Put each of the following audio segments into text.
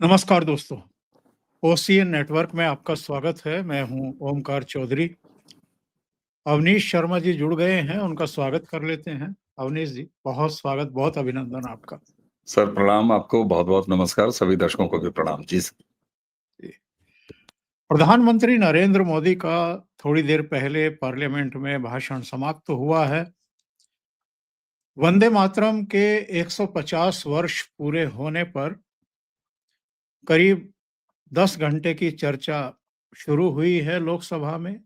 नमस्कार दोस्तों, OCN network में आपका स्वागत है। मैं हूं ओमकार चौधरी। अवनीश शर्मा जी जुड़ गए हैं, उनका स्वागत कर लेते हैं। अवनीश जी, बहुत स्वागत, बहुत अभिनंदन आपका। सर प्रणाम, आपको बहुत बहुत नमस्कार, सभी दर्शकों को भी प्रणाम जी। प्रधानमंत्री नरेंद्र मोदी का थोड़ी देर पहले पार्लियामेंट में भाषण समाप्त हुआ है। वंदे मातरम के 150 वर्ष पूरे होने पर करीब 10 घंटे की चर्चा शुरू हुई है लोकसभा में।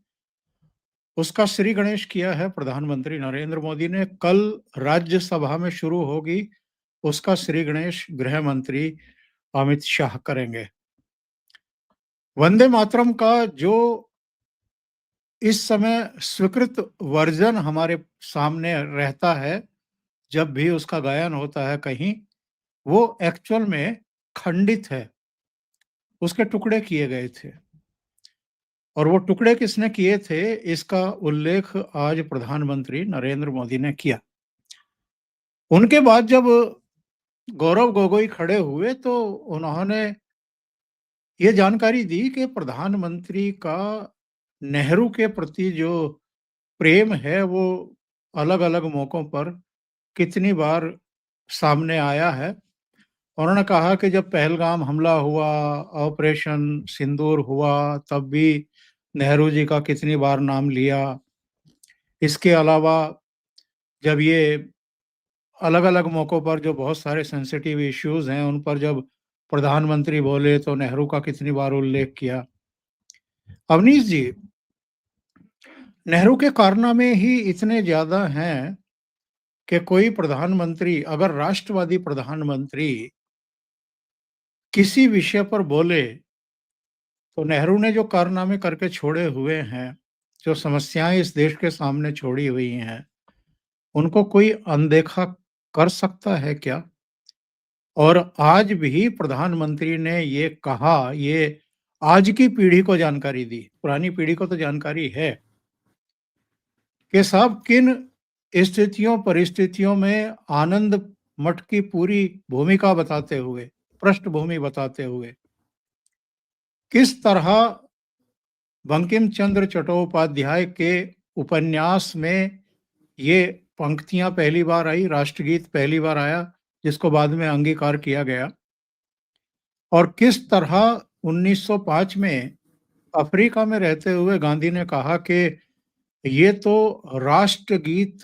उसका श्री गणेश किया है प्रधानमंत्री नरेंद्र मोदी ने। कल राज्यसभा में शुरू होगी, उसका श्री गणेश गृह मंत्री अमित शाह करेंगे। वंदे मातरम का जो इस समय स्वीकृत वर्जन हमारे सामने रहता है, जब भी उसका गायन होता है कहीं, वो एक्चुअल में खंडित है, उसके टुकड़े किए गए थे। और वो टुकड़े किसने किए थे, इसका उल्लेख आज प्रधानमंत्री नरेंद्र मोदी ने किया। उनके बाद जब गौरव गोगोई खड़े हुए तो उन्होंने ये जानकारी दी कि प्रधानमंत्री का नेहरू के प्रति जो प्रेम है वो अलग अलग मौकों पर कितनी बार सामने आया है। उन्होंने कहा कि जब पहलगाम हमला हुआ, ऑपरेशन सिंदूर हुआ, तब भी नेहरू जी का कितनी बार नाम लिया। इसके अलावा जब ये अलग अलग मौकों पर जो बहुत सारे सेंसिटिव इश्यूज हैं उन पर जब प्रधानमंत्री बोले तो नेहरू का कितनी बार उल्लेख किया। अवनीश जी, नेहरू के कारनामे ही इतने ज्यादा हैं कि कोई प्रधानमंत्री, अगर राष्ट्रवादी प्रधानमंत्री किसी विषय पर बोले तो नेहरू ने जो कारनामे करके छोड़े हुए हैं, जो समस्याएं इस देश के सामने छोड़ी हुई हैं, उनको कोई अनदेखा कर सकता है क्या? और आज भी प्रधानमंत्री ने ये कहा, ये आज की पीढ़ी को जानकारी दी, पुरानी पीढ़ी को तो जानकारी है कि साहब किन स्थितियों परिस्थितियों में आनंद मठ की पूरी भूमिका बताते हुए, पृष्ठभूमि बताते हुए, किस तरह बंकिम चंद्र चट्टोपाध्याय के उपन्यास में ये पंक्तियां पहली बार आई, राष्ट्रगीत पहली बार आया, जिसको बाद में अंगीकार किया गया। और किस तरह 1905 में अफ्रीका में रहते हुए गांधी ने कहा कि ये तो राष्ट्रगीत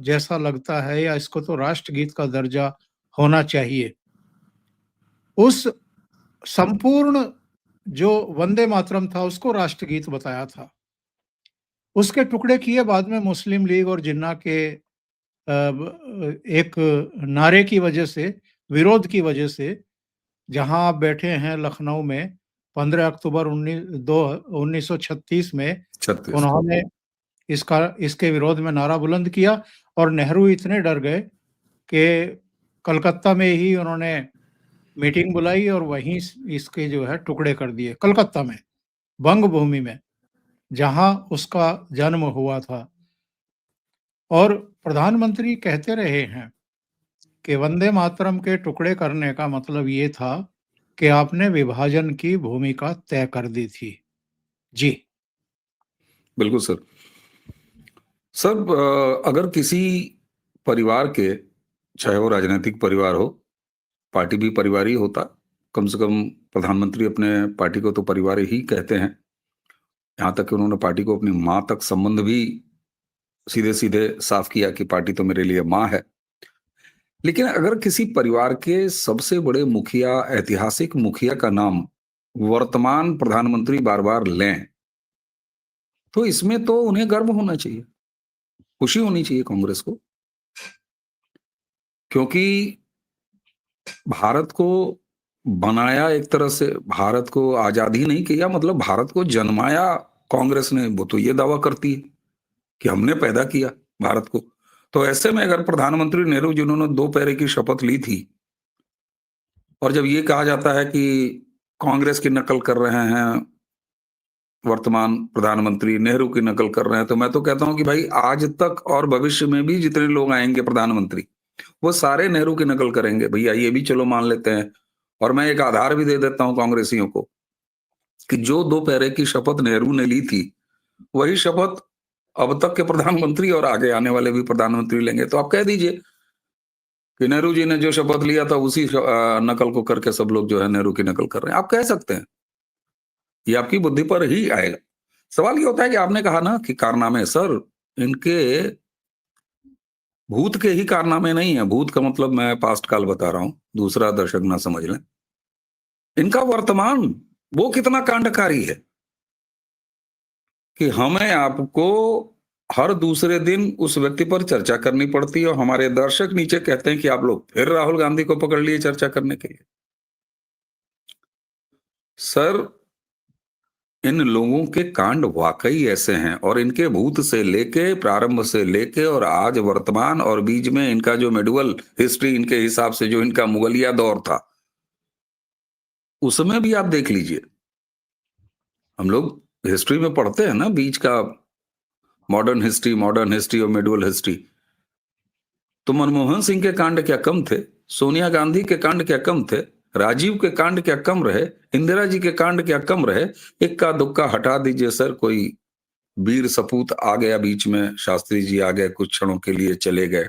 जैसा लगता है, या इसको तो राष्ट्रगीत का दर्जा होना चाहिए। उस संपूर्ण जो वंदे मातरम था उसको राष्ट्रगीत बताया था। उसके टुकड़े किए बाद में मुस्लिम लीग और जिन्ना के एक नारे की वजह से, विरोध की वजह से, जहां आप बैठे हैं लखनऊ में 15 अक्टूबर 1936 में 36। उन्होंने इसके विरोध में नारा बुलंद किया और नेहरू इतने डर गए कि कलकत्ता में ही उन्होंने मीटिंग बुलाई और वहीं इसके जो है टुकड़े कर दिए, कलकत्ता में, बंग भूमि में, जहां उसका जन्म हुआ था। और प्रधानमंत्री कहते रहे हैं कि वंदे मातरम के टुकड़े करने का मतलब ये था कि आपने विभाजन की भूमिका तय कर दी थी। जी बिल्कुल सर। अगर किसी परिवार के, चाहे वो राजनीतिक परिवार हो, पार्टी भी परिवार ही होता, कम से कम प्रधानमंत्री अपने पार्टी को तो परिवार ही कहते हैं। यहाँ तक कि उन्होंने पार्टी को अपनी माँ तक संबंध भी सीधे सीधे साफ किया कि पार्टी तो मेरे लिए माँ है। लेकिन अगर किसी परिवार के सबसे बड़े मुखिया, ऐतिहासिक मुखिया का नाम वर्तमान प्रधानमंत्री बार बार लें, तो इसमें तो उन्हें गर्व होना चाहिए, खुशी होनी चाहिए कांग्रेस को। क्योंकि भारत को बनाया, एक तरह से भारत को आजादी नहीं किया, मतलब भारत को जन्माया कांग्रेस ने। वो तो ये दावा करती है कि हमने पैदा किया भारत को। तो ऐसे में अगर प्रधानमंत्री नेहरू जिन्होंने 2 पैरे की शपथ ली थी, और जब ये कहा जाता है कि कांग्रेस की नकल कर रहे हैं वर्तमान प्रधानमंत्री, नेहरू की नकल कर रहे हैं, तो मैं तो कहता हूं कि भाई आज तक और भविष्य में भी जितने लोग आएंगे प्रधानमंत्री, वो सारे नेहरू की नकल करेंगे। भैया ये भी चलो मान लेते हैं, और मैं एक आधार भी दे देता हूं कांग्रेसियों को कि जो दोपहर की शपथ नेहरू ने ली थी, वही शपथ अब तक के प्रधानमंत्री और आगे आने वाले भी प्रधानमंत्री लेंगे। तो आप कह दीजिए कि नेहरू जी ने जो शपथ लिया था उसी नकल को करके सब लोग जो है नेहरू की नकल कर रहे हैं। आप कह सकते हैं, ये आपकी बुद्धि पर ही आएगा। सवाल ये होता है कि आपने कहा ना कि कारनामे, सर इनके भूत के ही कारनामे नहीं है। भूत का मतलब मैं पास्ट काल बता रहा हूं, दूसरा दर्शक ना समझ लें। इनका वर्तमान वो कितना कांडकारी है कि हमें आपको हर दूसरे दिन उस व्यक्ति पर चर्चा करनी पड़ती है और हमारे दर्शक नीचे कहते हैं कि आप लोग फिर राहुल गांधी को पकड़ लिए चर्चा करने के लिए। सर इन लोगों के कांड वाकई ऐसे हैं और इनके भूत से लेके, प्रारंभ से लेके और आज वर्तमान और बीच में इनका जो मेडुअल हिस्ट्री इनके हिसाब से जो इनका मुगलिया दौर था, उसमें भी आप देख लीजिए। हम लोग हिस्ट्री में पढ़ते हैं ना बीच का मॉडर्न हिस्ट्री और मेडुअल हिस्ट्री। तो मनमोहन सिंह के कांड क्या कम थे? सोनिया गांधी के कांड क्या कम थे? राजीव के कांड क्या कम रहे? इंदिरा जी के कांड क्या कम रहे? इक्का दुक्का हटा दीजिए सर, कोई वीर सपूत आ गया बीच में, शास्त्री जी आ गए, कुछ क्षणों के लिए चले गए,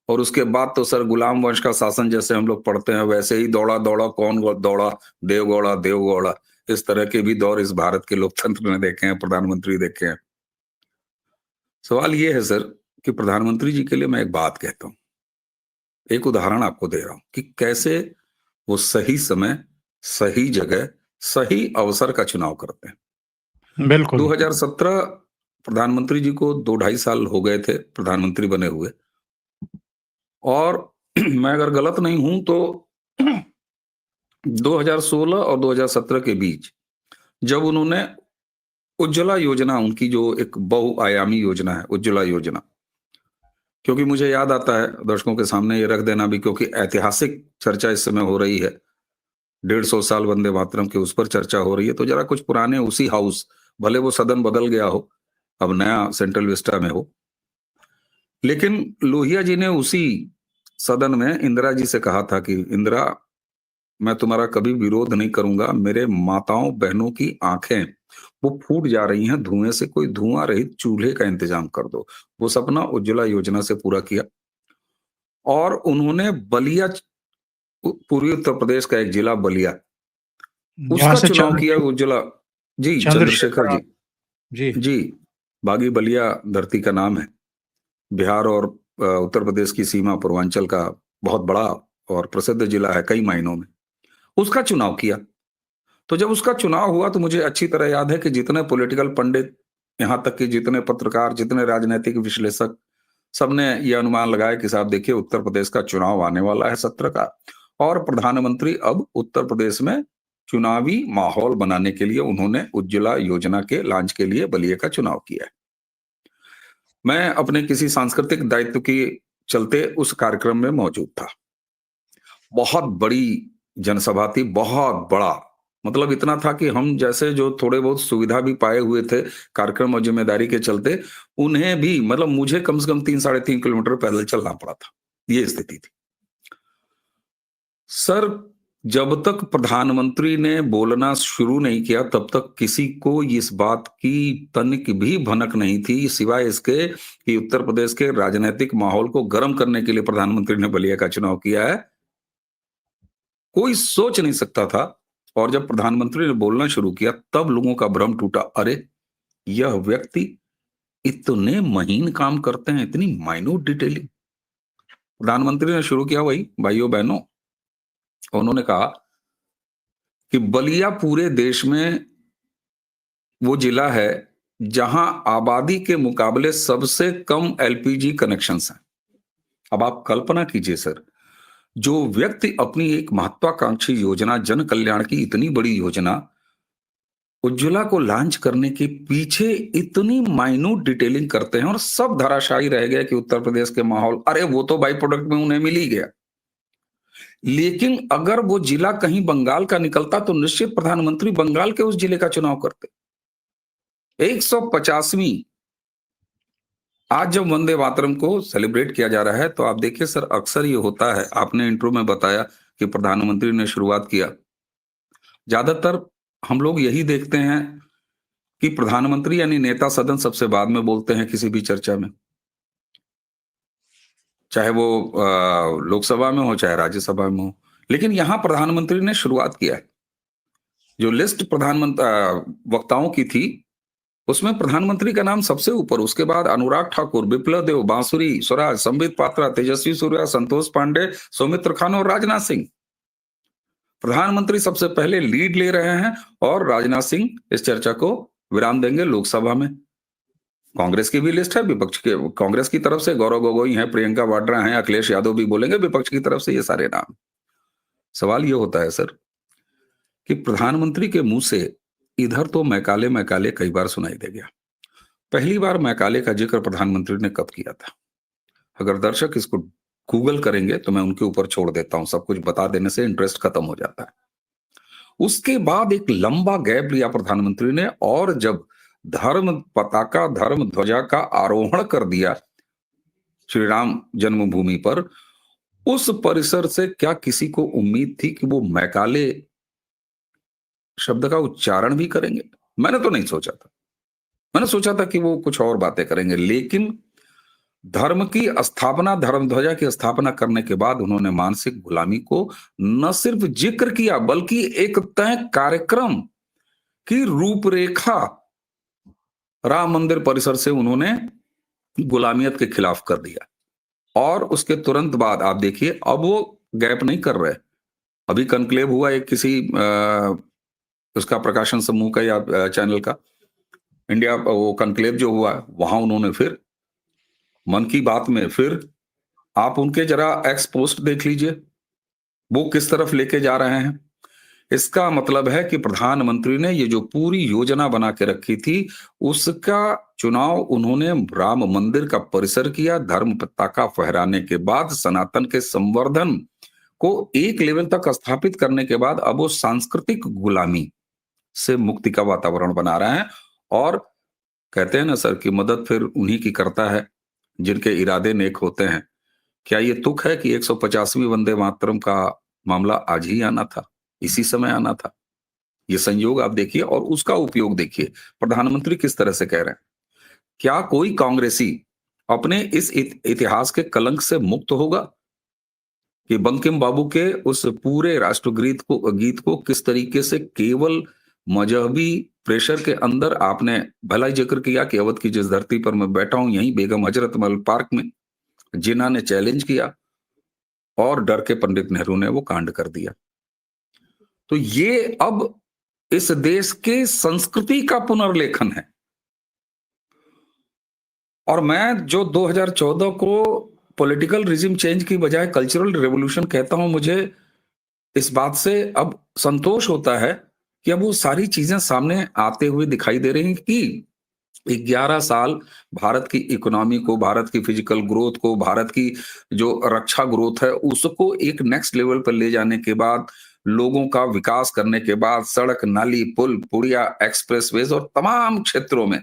और उसके बाद तो सर गुलाम वंश का शासन जैसे हम लोग पढ़ते हैं वैसे ही दौड़ा दौड़ा कौन दौड़ा, देवगौड़ा देवगौड़ा। इस तरह के भी दौर इस भारत के लोकतंत्र ने देखे हैं, प्रधानमंत्री देखे हैं। सवाल ये है सर कि प्रधानमंत्री जी के लिए मैं एक बात कहता हूं, एक उदाहरण आपको दे रहा हूं कि कैसे वो सही समय, सही जगह, सही अवसर का चुनाव करते हैं। बिल्कुल। 2017 प्रधानमंत्री जी को 2-2.5 साल हो गए थे प्रधानमंत्री बने हुए, और मैं अगर गलत नहीं हूं तो 2016 और 2017 के बीच जब उन्होंने उज्ज्वला योजना, उनकी जो एक बहुआयामी योजना है उज्ज्वला योजना, क्योंकि मुझे याद आता है दर्शकों के सामने ये रख देना भी, क्योंकि ऐतिहासिक चर्चा इस समय हो रही है, 150 साल वंदे मातरम के उस पर चर्चा हो रही है, तो जरा कुछ पुराने उसी हाउस, भले वो सदन बदल गया हो, अब नया सेंट्रल विस्टा में हो, लेकिन लोहिया जी ने उसी सदन में इंदिरा जी से कहा था कि इंदिरा, मैं तुम्हारा कभी विरोध नहीं करूंगा, मेरे माताओं बहनों की आंखें वो फूट जा रही हैं धुएं से, कोई धुआं रहित चूल्हे का इंतजाम कर दो। वो सपना उज्ज्वला योजना से पूरा किया, और उन्होंने बलिया, पूर्वी उत्तर प्रदेश का एक जिला बलिया, जहाँ उसका से चुनाव किया उज्ज्वला जी, चंद्रशेखर चंद्रशेखर। जी। जी। जी, बागी बलिया धरती का नाम है। बिहार और उत्तर प्रदेश की सीमा, पूर्वांचल का बहुत बड़ा और प्रसिद्ध जिला है कई मायनों में। उसका चुनाव किया। तो जब उसका चुनाव हुआ तो मुझे अच्छी तरह याद है कि जितने पॉलिटिकल पंडित, यहां तक कि जितने पत्रकार, जितने राजनीतिक विश्लेषक, सबने ये अनुमान लगाया कि साहब देखिए उत्तर प्रदेश का चुनाव आने वाला है 17 का, और प्रधानमंत्री अब उत्तर प्रदेश में चुनावी माहौल बनाने के लिए उन्होंने उज्ज्वला योजना के लॉन्च के लिए बलिया का चुनाव किया है। मैं अपने किसी सांस्कृतिक दायित्व के चलते उस कार्यक्रम में मौजूद था। बहुत बड़ी जनसभा थी, बहुत बड़ा, मतलब इतना था कि हम जैसे जो थोड़े बहुत सुविधा भी पाए हुए थे कार्यक्रम और जिम्मेदारी के चलते, उन्हें भी, मतलब मुझे कम से कम 3-3.5 किलोमीटर पैदल चलना पड़ा था। ये स्थिति थी सर। जब तक प्रधानमंत्री ने बोलना शुरू नहीं किया तब तक किसी को इस बात की तनिक भी भनक नहीं थी, सिवाय इसके कि उत्तर प्रदेश के राजनीतिक माहौल को गर्म करने के लिए प्रधानमंत्री ने बलिया का चुनाव किया है। कोई सोच नहीं सकता था, और जब प्रधानमंत्री ने बोलना शुरू किया तब लोगों का भ्रम टूटा, अरे यह व्यक्ति इतने महीन काम करते हैं, इतनी माइन्यूट डिटेलिंग। प्रधानमंत्री ने शुरू किया, वही भाइयों बहनों, उन्होंने कहा कि बलिया पूरे देश में वो जिला है जहां आबादी के मुकाबले सबसे कम एलपीजी कनेक्शंस हैं। अब आप कल्पना कीजिए सर, जो व्यक्ति अपनी एक महत्वाकांक्षी योजना, जन कल्याण की इतनी बड़ी योजना उज्ज्वला को लॉन्च करने के पीछे इतनी माइन्यूट डिटेलिंग करते हैं, और सब धराशायी रह गया कि उत्तर प्रदेश के माहौल, अरे वो तो बाई प्रोडक्ट में उन्हें मिल ही गया। लेकिन अगर वो जिला कहीं बंगाल का निकलता तो निश्चित प्रधानमंत्री बंगाल के उस जिले का चुनाव करते। 150वीं आज जब वंदे मातरम को सेलिब्रेट किया जा रहा है, तो आप देखिए सर, अक्सर ये होता है, आपने इंट्रो में बताया कि प्रधानमंत्री ने शुरुआत किया। ज्यादातर हम लोग यही देखते हैं कि प्रधानमंत्री यानी नेता सदन सबसे बाद में बोलते हैं किसी भी चर्चा में, चाहे वो लोकसभा में हो चाहे राज्यसभा में हो, लेकिन यहां प्रधानमंत्री ने शुरुआत किया है। जो लिस्ट प्रधानमंत्री वक्ताओं की थी उसमें प्रधानमंत्री का नाम सबसे ऊपर, उसके बाद अनुराग ठाकुर, विप्लव देव, बांसुरी स्वराज, संबित पात्रा, तेजस्वी सूर्या, संतोष पांडे, सौमित्र खान और राजनाथ सिंह। प्रधानमंत्री सबसे पहले लीड ले रहे हैं और राजनाथ सिंह इस चर्चा को विराम देंगे लोकसभा में। कांग्रेस की भी लिस्ट है, विपक्ष के कांग्रेस की तरफ से गौरव गोगोई हैं, प्रियंका वाड्रा हैं, अखिलेश यादव भी बोलेंगे, विपक्ष की तरफ से ये सारे नाम। सवाल ये होता है सर कि प्रधानमंत्री के मुंह से इधर तो मैकाले मैकाले कई बार सुनाई दे गया। पहली बार मैकाले का जिक्र प्रधानमंत्री ने कब किया था? अगर दर्शक इसको गूगल करेंगे तो मैं उनके ऊपर छोड़ देता हूं, सब कुछ बता देने से इंटरेस्ट खत्म हो जाता है। उसके बाद एक लंबा गैप लिया प्रधानमंत्री ने, और जब धर्म पताका, धर्म ध्वजा का आरोहण कर दिया श्री राम जन्मभूमि पर, उस परिसर से क्या किसी को उम्मीद थी कि वो मैकाले शब्द का उच्चारण भी करेंगे? मैंने तो नहीं सोचा था। मैंने सोचा था कि वो कुछ और बातें करेंगे, लेकिन धर्म की स्थापना, धर्म ध्वजा की स्थापना करने के बाद उन्होंने मानसिक गुलामी को न सिर्फ जिक्र किया बल्कि एक तय कार्यक्रम की रूपरेखा राम मंदिर परिसर से उन्होंने गुलामियत के खिलाफ कर दिया। और उसके तुरंत बाद आप देखिए, अब वो गैप नहीं कर रहे। अभी कनक्लेव हुआ एक किसी उसका प्रकाशन समूह का या चैनल का, इंडिया वो कनक्लेव जो हुआ, वहां उन्होंने फिर मन की बात में फिर आप उनके जरा एक्स पोस्ट देख लीजिए, वो किस तरफ लेके जा रहे हैं। इसका मतलब है कि प्रधानमंत्री ने ये जो पूरी योजना बना के रखी थी, उसका चुनाव उन्होंने राम मंदिर का परिसर किया। धर्म पताका फहराने के बाद, सनातन के संवर्धन को एक लेवल तक स्थापित करने के बाद, अब वो सांस्कृतिक गुलामी से मुक्ति का वातावरण बना रहे हैं। और कहते हैं ना सर कि मदद फिर उन्हीं की करता है जिनके इरादे नेक होते हैं। क्या ये तुक है कि 150वीं वंदे मातरम का मामला आज ही आना था, इसी समय आना था? ये संयोग आप देखिए और उसका उपयोग देखिए प्रधानमंत्री किस तरह से कह रहे हैं। क्या कोई कांग्रेसी अपने इस इतिहास के कलंक से मुक्त होगा कि बंकिम बाबू के उस पूरे राष्ट्रगीत को किस तरीके से केवल मजहबी प्रेशर के अंदर, आपने भला ही जिक्र किया कि अवध की जिस धरती पर मैं बैठा हूं, यहीं बेगम हजरत महल पार्क में जिन्ना ने चैलेंज किया और डर के पंडित नेहरू ने वो कांड कर दिया। तो ये अब इस देश के संस्कृति का पुनर्लेखन है। और मैं जो 2014 को पॉलिटिकल रिजिम चेंज की बजाय कल्चरल रेवोल्यूशन कहता हूं, मुझे इस बात से अब संतोष होता है कि अब वो सारी चीजें सामने आते हुए दिखाई दे रही हैं कि 11 साल भारत की इकोनॉमी को, भारत की फिजिकल ग्रोथ को, भारत की जो रक्षा ग्रोथ है उसको एक नेक्स्ट लेवल पर ले जाने के बाद, लोगों का विकास करने के बाद, सड़क, नाली, पुल, पुड़िया, एक्सप्रेसवेज और तमाम क्षेत्रों में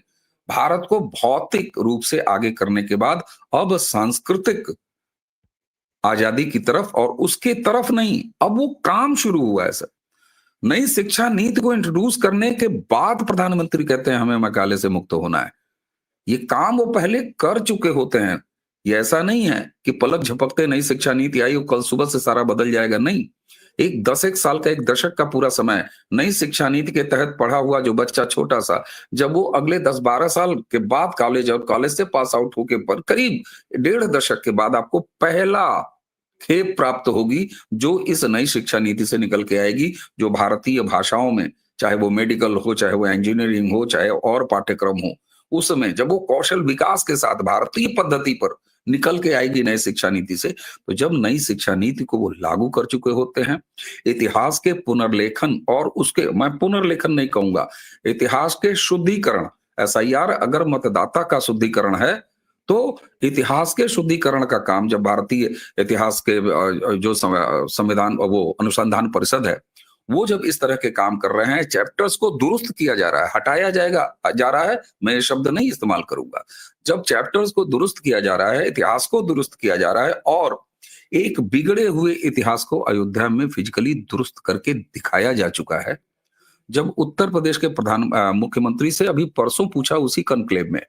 भारत को भौतिक रूप से आगे करने के बाद, अब सांस्कृतिक आजादी की तरफ, और उसके तरफ नहीं, अब वो काम शुरू हुआ है सर। नई शिक्षा नीति को इंट्रोड्यूस करने के बाद प्रधानमंत्री कहते हैं हमें मैकाले से मुक्त होना है। ये काम वो पहले कर चुके होते हैं। ये ऐसा नहीं है कि पलक झपकते नई शिक्षा नीति आई और कल सुबह से सारा बदल जाएगा, नहीं। एक 10 साल का, एक दशक का पूरा समय नई शिक्षा नीति के तहत पढ़ा हुआ जो बच्चा छोटा सा, जब वो अगले 10-12 साल के बाद कॉलेज और कॉलेज से पास आउट होके पर करीब 1.5 दशक के बाद आपको पहला खेप प्राप्त होगी जो इस नई शिक्षा नीति से निकल के आएगी, जो भारतीय भाषाओं में, चाहे वो मेडिकल हो, चाहे वो इंजीनियरिंग हो, चाहे और पाठ्यक्रम हो, उसमें जब वो कौशल विकास के साथ भारतीय पद्धति पर निकल के आएगी नई शिक्षा नीति से, तो जब नई शिक्षा नीति को वो लागू कर चुके होते हैं, इतिहास के पुनर्लेखन, और उसके, मैं पुनर्लेखन नहीं कहूंगा, इतिहास के शुद्धिकरण, SIR अगर मतदाता का शुद्धिकरण है तो इतिहास के शुद्धिकरण का काम जब भारतीय इतिहास के जो संविधान, वो अनुसंधान परिषद है, वो जब इस तरह के काम कर रहे हैं, चैप्टर्स को दुरुस्त किया जा रहा है, हटाया जा रहा है, मैं ये शब्द नहीं इस्तेमाल करूंगा, जब चैप्टर्स को दुरुस्त किया जा रहा है, इतिहास को दुरुस्त किया जा रहा है, और एक बिगड़े हुए इतिहास को अयोध्या में फिजिकली दुरुस्त करके दिखाया जा चुका है। जब उत्तर प्रदेश के मुख्यमंत्री से अभी परसों पूछा उसी कॉन्क्लेव में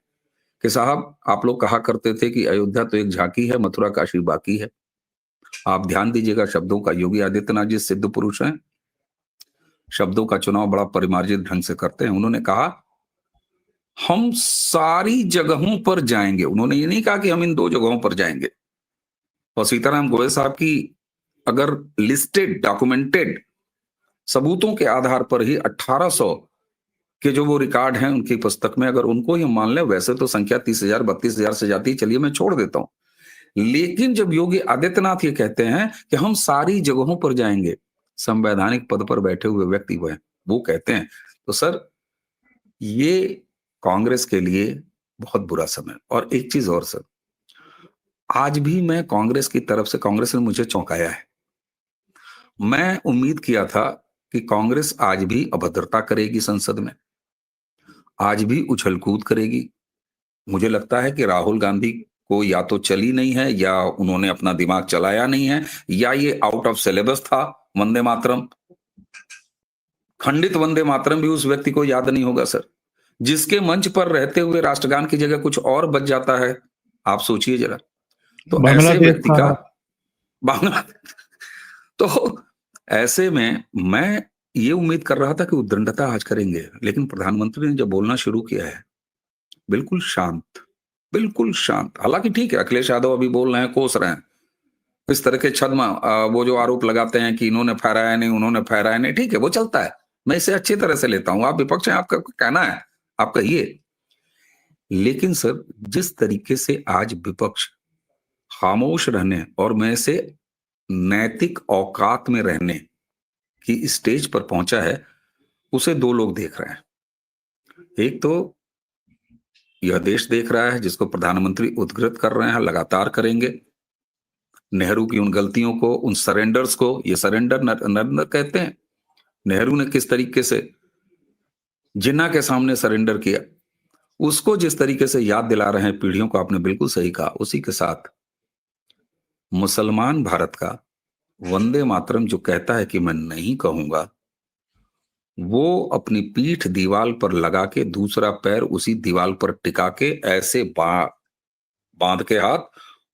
कि साहब आप लोग कहा करते थे कि अयोध्या तो एक झांकी है, मथुरा काशी बाकी है। आप ध्यान दीजिएगा शब्दों का, योगी आदित्यनाथ जी सिद्ध पुरुष हैं, शब्दों का चुनाव बड़ा परिमार्जित ढंग से करते हैं। उन्होंने कहा हम सारी जगहों पर जाएंगे। उन्होंने ये नहीं कहा कि हम इन 2 जगहों पर जाएंगे। और सीताराम गोयल साहब की अगर लिस्टेड डॉक्यूमेंटेड सबूतों के आधार पर ही 1800 के जो वो रिकॉर्ड हैं उनकी पुस्तक में, अगर उनको ही मान लें, वैसे तो संख्या 30,000 32,000 से जाती है, चलिए मैं छोड़ देता हूं। लेकिन जब योगी आदित्यनाथ ये कहते हैं कि हम सारी जगहों पर जाएंगे, संवैधानिक पद पर बैठे हुए व्यक्ति वो कहते हैं, तो सर ये कांग्रेस के लिए बहुत बुरा समय। और एक चीज और सर, आज भी मैं कांग्रेस की तरफ से, कांग्रेस ने मुझे चौंकाया है। मैं उम्मीद किया था कि कांग्रेस आज भी अभद्रता करेगी संसद में, आज भी उछलकूद करेगी। मुझे लगता है कि राहुल गांधी को या तो चली नहीं है, या उन्होंने अपना दिमाग चलाया नहीं है, या ये आउट ऑफ सिलेबस था। वंदे मातरम, खंडित वंदे मातरम भी उस व्यक्ति को याद नहीं होगा सर, जिसके मंच पर रहते हुए राष्ट्रगान की जगह कुछ और बच जाता है। आप सोचिए जरा। तो ऐसे बांग्लादेश व्यक्ति का बांग्ला तो ऐसे में मैं ये उम्मीद कर रहा था कि उद्दंडता आज करेंगे, लेकिन प्रधानमंत्री ने जब बोलना शुरू किया है, बिल्कुल शांत, बिल्कुल शांत। हालांकि ठीक है, अखिलेश यादव अभी बोल रहे हैं, कोस रहे हैं इस तरह के छद्म, वो जो आरोप लगाते हैं कि इन्होंने फहराया नहीं, उन्होंने फहराया नहीं, ठीक है, वो चलता है, मैं इसे अच्छी तरह से लेता हूं। आप विपक्ष हैं, आपका कहना है, आप कहिए। लेकिन सर, जिस तरीके से आज विपक्ष खामोश रहने और मैं से नैतिक औकात में रहने की स्टेज पर पहुंचा है, उसे 2 लोग देख रहे हैं। एक तो यह देश देख रहा है, जिसको प्रधानमंत्री उद्धृत कर रहे हैं, लगातार करेंगे। नेहरू की उन गलतियों को, उन सरेंडर्स को, ये सरेंडर नरेंद्र कहते हैं, नेहरू ने किस तरीके से जिन्ना के सामने सरेंडर किया, उसको जिस तरीके से याद दिला रहे हैं पीढ़ियों को, आपने बिल्कुल सही कहा। उसी के साथ मुसलमान भारत का वंदे मातरम जो कहता है कि मैं नहीं कहूंगा, वो अपनी पीठ दीवाल पर लगा के दूसरा पैर उसी दीवाल पर टिका के ऐसे बांध के हाथ,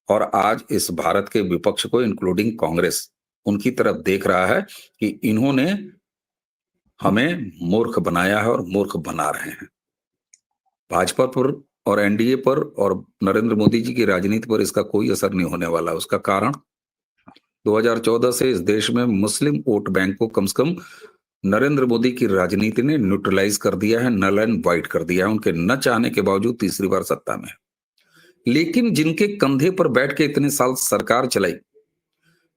और आज इस भारत के विपक्ष को, इंक्लूडिंग कांग्रेस, उनकी तरफ देख रहा है कि इन्होंने हमें मूर्ख बनाया है और मूर्ख बना रहे हैं। भाजपा पर और एनडीए पर और नरेंद्र मोदी जी की राजनीति पर इसका कोई असर नहीं होने वाला। उसका कारण 2014 से इस देश में मुस्लिम वोट बैंक को कम से कम नरेंद्र मोदी की राजनीति ने न्यूट्रलाइज कर दिया है, नल एंड वाइट कर दिया है। उनके न चाहने के बावजूद तीसरी बार सत्ता में है। लेकिन जिनके कंधे पर बैठ के इतने साल सरकार चलाई,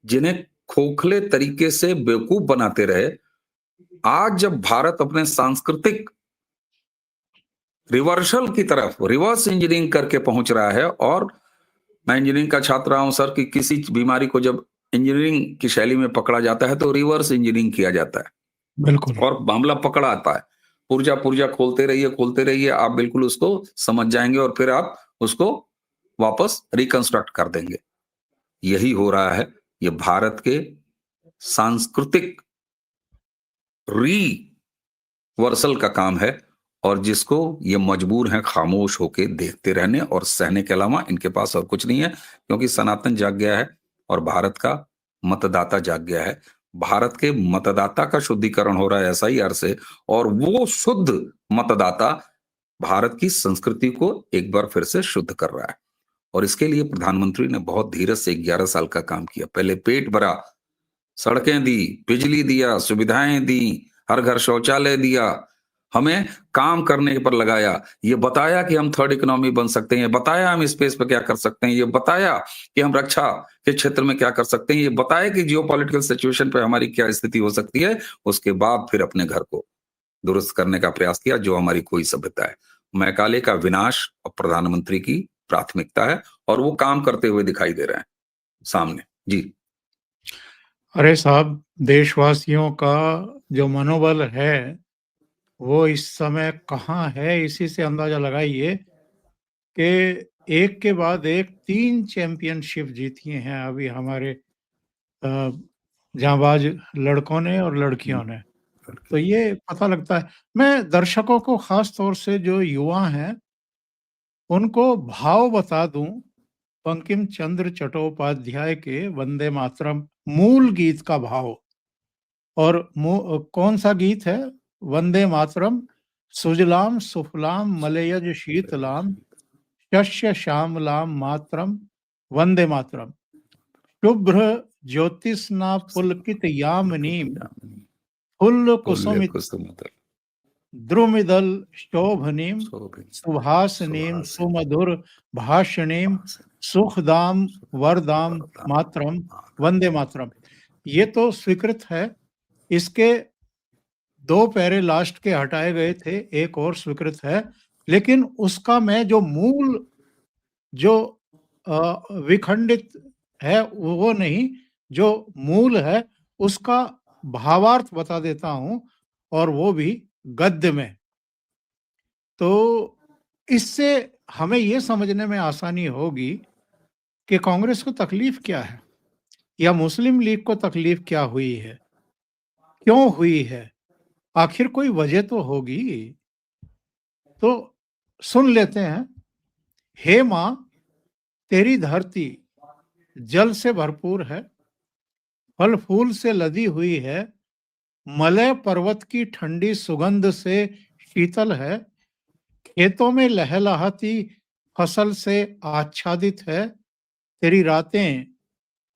जिन्हें खोखले तरीके से बेवकूफ बनाते रहे, आज जब भारत अपने सांस्कृतिक रिवर्सल की तरफ, रिवर्स इंजीनियरिंग करके पहुंच रहा है, और मैं इंजीनियरिंग का छात्र रहा हूं सर, कि किसी बीमारी को जब इंजीनियरिंग की शैली में पकड़ा जाता है तो रिवर्स इंजीनियरिंग किया जाता है, बिल्कुल। और मामला पकड़ आता है। पुर्जा पुर्जा खोलते रहिए, आप बिल्कुल उसको समझ जाएंगे और फिर आप उसको वापस रिकंस्ट्रक्ट कर देंगे। यही हो रहा है। ये भारत के सांस्कृतिक रिवर्सल का काम है, और जिसको ये मजबूर हैं खामोश होके देखते रहने और सहने के अलावा इनके पास और कुछ नहीं है। क्योंकि सनातन जाग गया है और भारत का मतदाता जाग गया है। भारत के मतदाता का शुद्धिकरण हो रहा है एसआईआर से, और वो शुद्ध मतदाता भारत की संस्कृति को एक बार फिर से शुद्ध कर रहा है। और इसके लिए प्रधानमंत्री ने बहुत धीरज से 11 साल का काम किया। पहले पेट भरा, सड़कें दी, बिजली दिया, सुविधाएं दी, हर घर शौचालय दिया, हमें काम करने पर लगाया, ये बताया कि हम थर्ड इकोनॉमी बन सकते हैं, ये बताया हम स्पेस पर क्या कर सकते हैं, ये बताया कि हम रक्षा के क्षेत्र में क्या कर सकते हैं, ये बताया कि जियोपॉलिटिकल सिचुएशन पे हमारी क्या स्थिति हो सकती है। उसके बाद फिर अपने घर को दुरुस्त करने का प्रयास किया, जो हमारी कोई सभ्यता है। मैकाले का विनाश और प्रधानमंत्री की प्राथमिकता है, और वो काम करते हुए दिखाई दे रहे हैं सामने। जी। अरे साहब, देशवासियों का जो मनोबल है, वो इस समय कहाँ है, इसी से अंदाजा लगाइए कि एक के बाद एक 3 चैंपियनशिप जीती हैं अभी हमारे जांबाज लड़कों ने और लड़कियों ने। तो ये पता लगता है। मैं दर्शकों को ख़ास तौर से जो युवा हैं, उनको भाव बता दूँ बंकिम चंद्र चट्टोपाध्याय के वंदे मातरम मूल गीत का भाव। और कौन-सा गीत है? वंदे मातरम सुजलाम सुफलाम मलयज शीतलाम शस्य श्यामलाम मातरम वंदे मातरम। शुभ्र ज्योतिस्ना पुलकित यामिनीं फुल्ल कुसुमित द्रुमिदल शोभनीं सुभासिनीं सुमधुर भाषिणीं सुखदाम वरदाम मातरम वंदे मातरम। ये तो स्वीकृत है। इसके 2 पैरे लास्ट के हटाए गए थे, एक और स्वीकृत है। लेकिन उसका मैं जो मूल जो विखंडित है वो नहीं, जो मूल है उसका भावार्थ बता देता हूँ, और वो भी गद्य में। तो इससे हमें ये समझने में आसानी होगी कि कांग्रेस को तकलीफ क्या है, या मुस्लिम लीग को तकलीफ क्या हुई है, क्यों हुई है? आखिर कोई वजह तो होगी। तो सुन लेते हैं। हे माँ, तेरी धरती जल से भरपूर है, फल फूल से लदी हुई है, मलय पर्वत की ठंडी सुगंध से शीतल है, खेतों में लहलहाती फसल से आच्छादित है, तेरी रातें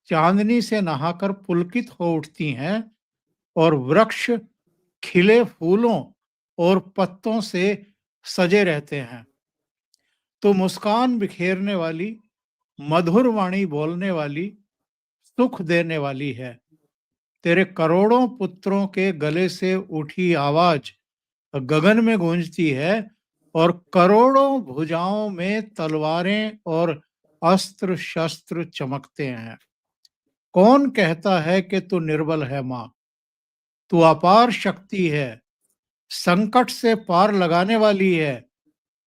चांदनी से नहाकर पुलकित हो उठती हैं, और वृक्ष खिले फूलों और पत्तों से सजे रहते हैं। तो मुस्कान बिखेरने वाली, मधुर वाणी बोलने वाली, सुख देने वाली है। तेरे करोड़ों पुत्रों के गले से उठी आवाज गगन में गूंजती है, और करोड़ों भुजाओं में तलवारें और अस्त्र शस्त्र चमकते हैं। कौन कहता है कि तू निर्बल है माँ? तू अपार शक्ति है, संकट से पार लगाने वाली है,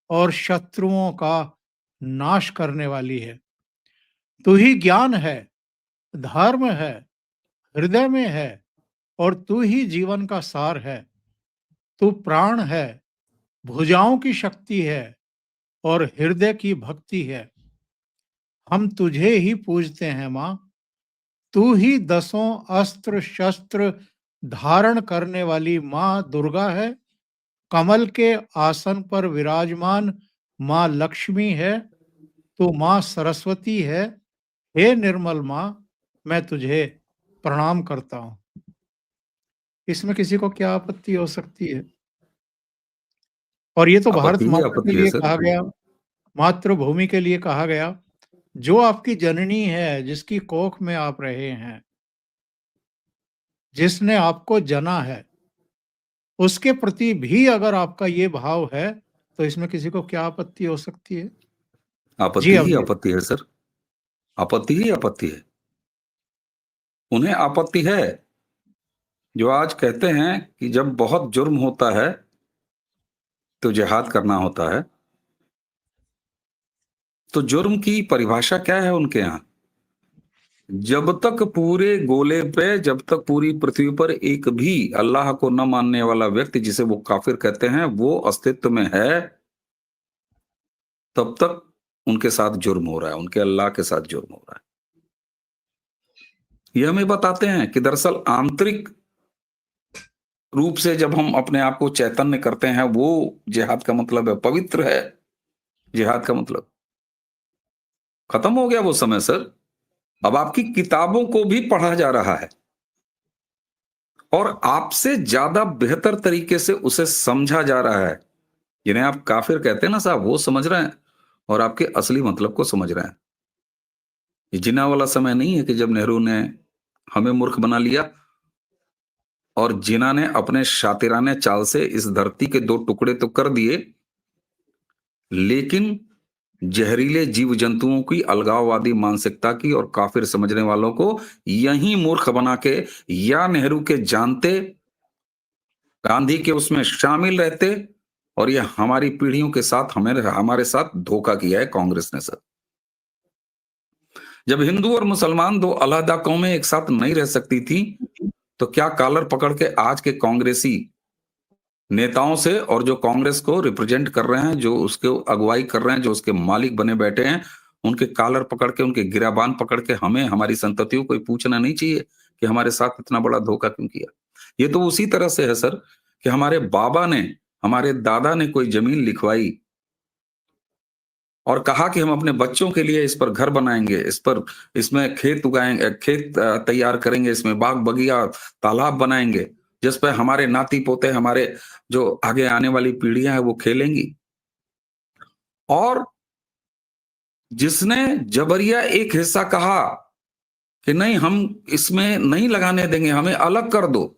और शत्रुओं का नाश करने वाली है। तू ही ज्ञान है, धर्म है, हृदय में है, और तू ही जीवन का सार है। तू प्राण है, भुजाओं की शक्ति है, और हृदय की भक्ति है। हम तुझे ही पूजते हैं माँ। तू ही 10 अस्त्र शस्त्र धारण करने वाली माँ दुर्गा है। कमल के आसन पर विराजमान माँ लक्ष्मी है। तू माँ सरस्वती है। हे निर्मल माँ, मैं तुझे प्रणाम करता हूँ। इसमें किसी को क्या आपत्ति हो सकती है? और ये तो भारत आपत्ति ही माता के आपत्ति है लिए सर। कहा गया, मातृभूमि के लिए कहा गया, जो आपकी जननी है, जिसकी कोख में आप रहे हैं, जिसने आपको जना है, उसके प्रति भी अगर आपका ये भाव है, तो इसमें किसी को क्या आपत्ति हो सकती है? जी आपत्ति ही अवधेश। आपत्ति है सर। आपत्ति ही आपत्ति है। उन्हें आपत्ति है जो आज कहते हैं कि जब बहुत जुर्म होता है तो जिहाद करना होता है। तो जुर्म की परिभाषा क्या है उनके यहाँ? जब तक पूरे गोले पे, जब तक पूरी पृथ्वी पर एक भी अल्लाह को न मानने वाला व्यक्ति, जिसे वो काफिर कहते हैं, वो अस्तित्व में है, तब तक उनके साथ जुर्म हो रहा है, उनके अल्लाह के साथ जुर्म हो रहा है। ये हमें बताते हैं कि दरअसल आंतरिक रूप से जब हम अपने आप को चैतन्य करते हैं, वो जिहाद का मतलब है, पवित्र है जिहाद का मतलब। खत्म हो गया वो समय सर। अब आपकी किताबों को भी पढ़ा जा रहा है और आपसे ज्यादा बेहतर तरीके से उसे समझा जा रहा है। जिन्हें आप काफिर कहते हैं ना साहब, वो समझ रहे हैं और आपके असली मतलब को समझ रहे हैं। ये जिन्ना वाला समय नहीं है कि जब नेहरू ने हमें मूर्ख बना लिया और जिन्ना ने अपने शातिराने चाल से इस धरती के 2 टुकड़े तो कर दिए, लेकिन जहरीले जीव जंतुओं की, अलगाववादी मानसिकता की और काफिर समझने वालों को यहीं मूर्ख बना के, या नेहरू के जानते, गांधी के उसमें शामिल रहते, और ये हमारी पीढ़ियों के साथ हमारे साथ धोखा किया है कांग्रेस ने सर। जब हिंदू और मुसलमान दो अलहदा कौमें एक साथ नहीं रह सकती थी, तो क्या कॉलर पकड़ के आज के कांग्रेसी नेताओं से और जो कांग्रेस को रिप्रेजेंट कर रहे हैं, जो उसके अगुवाई कर रहे हैं, जो उसके मालिक बने बैठे हैं, उनके कॉलर पकड़ के, उनके गिराबान पकड़ के हमें, हमारी संततियों को पूछना नहीं चाहिए कि हमारे साथ इतना बड़ा धोखा क्यों किया। ये तो उसी तरह से है सर कि हमारे बाबा ने, हमारे दादा ने कोई जमीन लिखवाई और कहा कि हम अपने बच्चों के लिए इस पर घर बनाएंगे, इसमें खेत उगाएंगे, खेत तैयार करेंगे, इसमें बाग बगिया तालाब बनाएंगे, जिस पर हमारे नाती पोते, हमारे जो आगे आने वाली पीढ़ियां हैं वो खेलेंगी। और जिसने जबरिया एक हिस्सा कहा कि नहीं, हम इसमें नहीं लगाने देंगे, हमें अलग कर दो,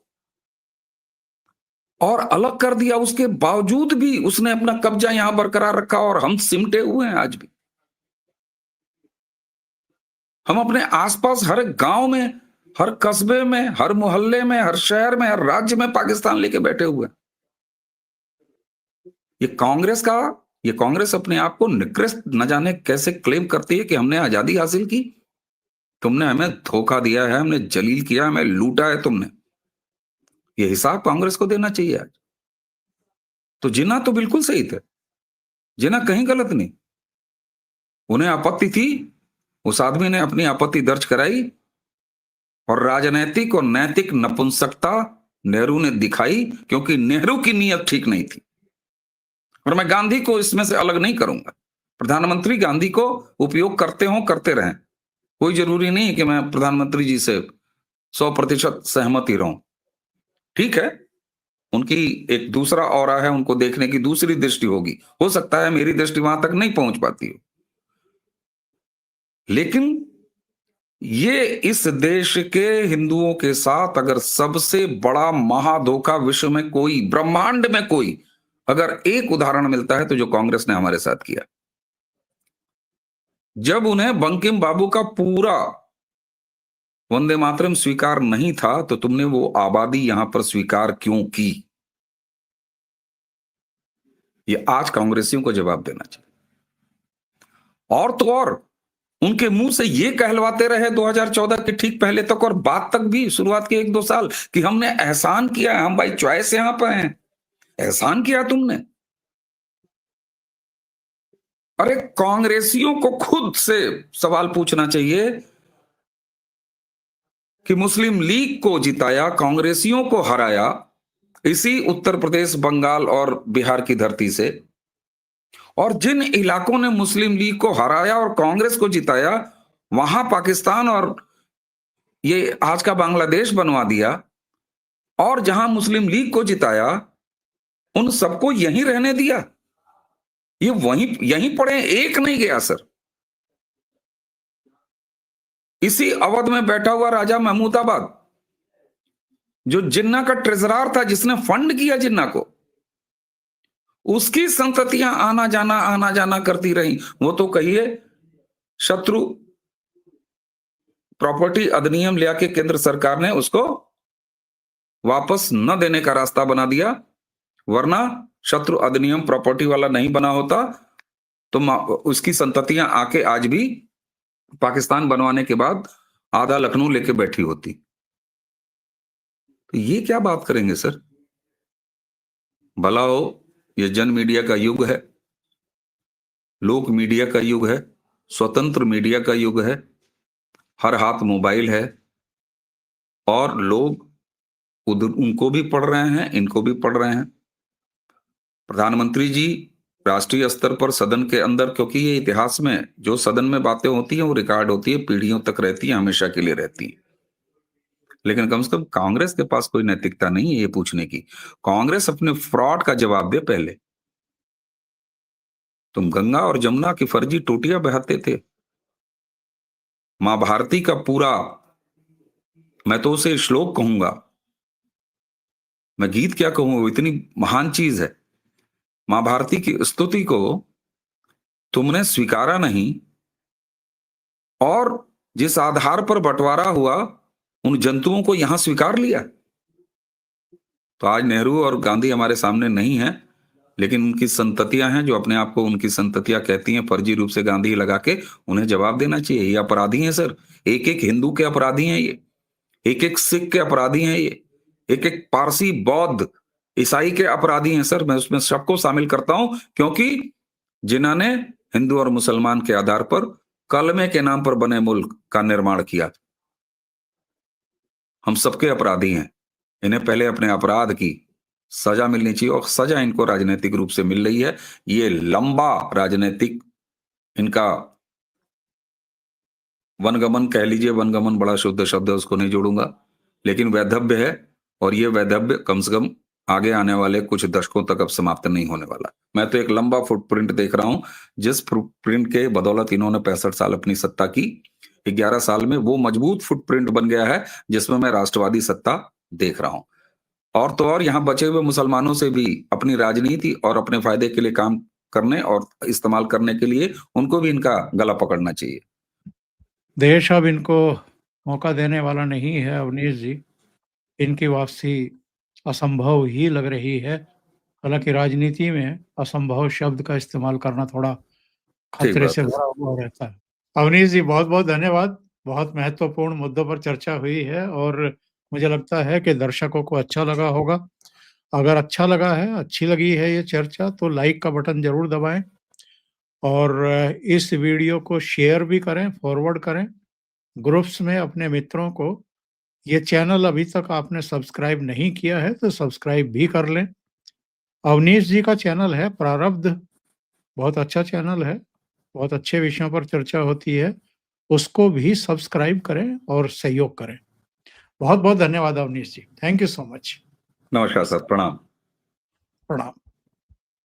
और अलग कर दिया, उसके बावजूद भी उसने अपना कब्जा यहां बरकरार रखा और हम सिमटे हुए हैं आज भी। हम अपने आसपास हर गांव में, हर कस्बे में, हर मोहल्ले में, हर शहर में, हर राज्य में पाकिस्तान लेके बैठे हुए हैं। ये कांग्रेस अपने आप को निकृष्ट न जाने कैसे क्लेम करती है कि हमने आजादी हासिल की। तुमने हमें धोखा दिया है, हमने जलील किया, हमें लूटा है तुमने। ये हिसाब कांग्रेस को देना चाहिए आज। तो जिन्ना तो बिल्कुल सही थे, जिन्ना कहीं गलत नहीं। उन्हें आपत्ति थी, उस आदमी ने अपनी आपत्ति दर्ज कराई और राजनैतिक और नैतिक नपुंसकता नेहरू ने दिखाई, क्योंकि नेहरू की नीयत ठीक नहीं थी। और मैं गांधी को इसमें से अलग नहीं करूंगा। प्रधानमंत्री गांधी को उपयोग करते हो, करते रहें, कोई जरूरी नहीं कि मैं प्रधानमंत्री जी से 100% सहमत ही रहूं। ठीक है, उनकी एक दूसरा ऑरा है, उनको देखने की दूसरी दृष्टि होगी, हो सकता है मेरी दृष्टि वहां तक नहीं पहुंच पाती हो, लेकिन ये इस देश के हिंदुओं के साथ अगर सबसे बड़ा महाधोखा विश्व में कोई, ब्रह्मांड में कोई अगर एक उदाहरण मिलता है तो जो कांग्रेस ने हमारे साथ किया। जब उन्हें बंकिम बाबू का पूरा वंदे मातरम स्वीकार नहीं था, तो तुमने वो आबादी यहां पर स्वीकार क्यों की? ये आज कांग्रेसियों को जवाब देना चाहिए। और तो और उनके मुंह से ये कहलवाते रहे 2014 के ठीक पहले तक और बाद तक भी, शुरुआत के 1-2 साल, कि हमने एहसान किया, हम बाई चॉइस यहां पर हैं। एहसान किया तुमने? अरे कांग्रेसियों को खुद से सवाल पूछना चाहिए कि मुस्लिम लीग को जिताया, कांग्रेसियों को हराया इसी उत्तर प्रदेश, बंगाल और बिहार की धरती से, और जिन इलाकों ने मुस्लिम लीग को हराया और कांग्रेस को जिताया, वहां पाकिस्तान और ये आज का बांग्लादेश बनवा दिया, और जहां मुस्लिम लीग को जिताया उन सबको यहीं रहने दिया। ये यहीं पड़े, एक नहीं गया सर। इसी अवध में बैठा हुआ राजा महमूदाबाद, जो जिन्ना का ट्रेजरार था, जिसने फंड किया जिन्ना को, उसकी संततियां आना जाना करती रही। वो तो कहिए शत्रु प्रॉपर्टी अधिनियम ले आके केंद्र सरकार ने उसको वापस न देने का रास्ता बना दिया, वरना शत्रु अधिनियम प्रॉपर्टी वाला नहीं बना होता तो उसकी संततियां आके आज भी पाकिस्तान बनवाने के बाद आधा लखनऊ लेके बैठी होती। तो ये क्या बात करेंगे सर? भला हो, ये जन मीडिया का युग है, लोक मीडिया का युग है, स्वतंत्र मीडिया का युग है, हर हाथ मोबाइल है, और लोग उधर उनको भी पढ़ रहे हैं, इनको भी पढ़ रहे हैं। प्रधानमंत्री जी राष्ट्रीय स्तर पर सदन के अंदर, क्योंकि ये इतिहास में जो सदन में बातें होती हैं वो रिकॉर्ड होती है, पीढ़ियों तक रहती है, हमेशा के लिए रहती है। लेकिन कम से कम कांग्रेस के पास कोई नैतिकता नहीं है ये पूछने की। कांग्रेस अपने फ्रॉड का जवाब दे पहले। तुम गंगा और जमुना की फर्जी टोटियां बहाते थे। मां भारती का पूरा, मैं तो उसे श्लोक कहूंगा, मैं गीत क्या कहूं, वो इतनी महान चीज है। मां भारती की स्तुति को तुमने स्वीकारा नहीं, और जिस आधार पर बंटवारा हुआ उन जंतुओं को यहां स्वीकार लिया। तो आज नेहरू और गांधी हमारे सामने नहीं है, लेकिन उनकी संततियां हैं जो अपने आप को उनकी संततियां कहती हैं, फर्जी रूप से गांधी लगा के उन्हें जवाब देना चाहिए। ये अपराधी हैं सर, एक एक हिंदू के अपराधी हैं ये, एक एक सिख के अपराधी हैं ये, एक एक पारसी, बौद्ध, ईसाई के अपराधी हैं सर। मैं उसमें सबको शामिल करता हूं, क्योंकि जिन्होंने हिंदू और मुसलमान के आधार पर कलमे के नाम पर बने मुल्क का निर्माण किया, हम सबके अपराधी हैं। इन्हें पहले अपने अपराध की सजा मिलनी चाहिए, और सजा इनको राजनीतिक रूप से मिल रही है। ये लंबा राजनीतिक इनका वनगमन कह लीजिए, वनगमन बड़ा शुद्ध शब्द है, उसको नहीं जोड़ूंगा, लेकिन वैधव्य है, और ये वैधव्य कम से कम आगे आने वाले कुछ दशकों तक अब समाप्त नहीं होने वाला। मैं तो एक लंबा फुटप्रिंट देख रहा हूं, जिस फुटप्रिंट के बदौलत इन्होंने 65 साल अपनी सत्ता की, 11 साल में वो मजबूत फुटप्रिंट बन गया है, जिसमें मैं राष्ट्रवादी सत्ता देख रहा हूं। और तो और यहाँ बचे हुए मुसलमानों से भी अपनी राजनीति और अपने फायदे के लिए काम करने और इस्तेमाल करने के लिए उनको भी इनका गला पकड़ना चाहिए। देश अब इनको मौका देने वाला नहीं है अवनीश जी। इनकी वापसी असंभव ही लग रही है। हालांकि राजनीति में असंभव शब्द का इस्तेमाल करना थोड़ा ठीक खतरे बात से है। भरा हुआ रहता है। अवनीश जी, बहुत बहुत धन्यवाद। बहुत महत्वपूर्ण मुद्दों पर चर्चा हुई है और मुझे लगता है कि दर्शकों को अच्छा लगा होगा। अगर अच्छा लगा है, अच्छी लगी है ये चर्चा, तो लाइक का बटन जरूर दबाएं और इस वीडियो को शेयर भी करें, फॉरवर्ड करें ग्रुप्स में अपने मित्रों को। ये चैनल अभी तक आपने सब्सक्राइब नहीं किया है तो सब्सक्राइब भी कर लें। अवनीश जी का चैनल है प्रारब्ध, बहुत अच्छा चैनल है, बहुत अच्छे विषयों पर चर्चा होती है। उसको भी सब्सक्राइब करें और सहयोग करें। बहुत बहुत धन्यवाद Avnish ji. Thank you so much. नमस्कार सर, प्रणाम। प्रणाम।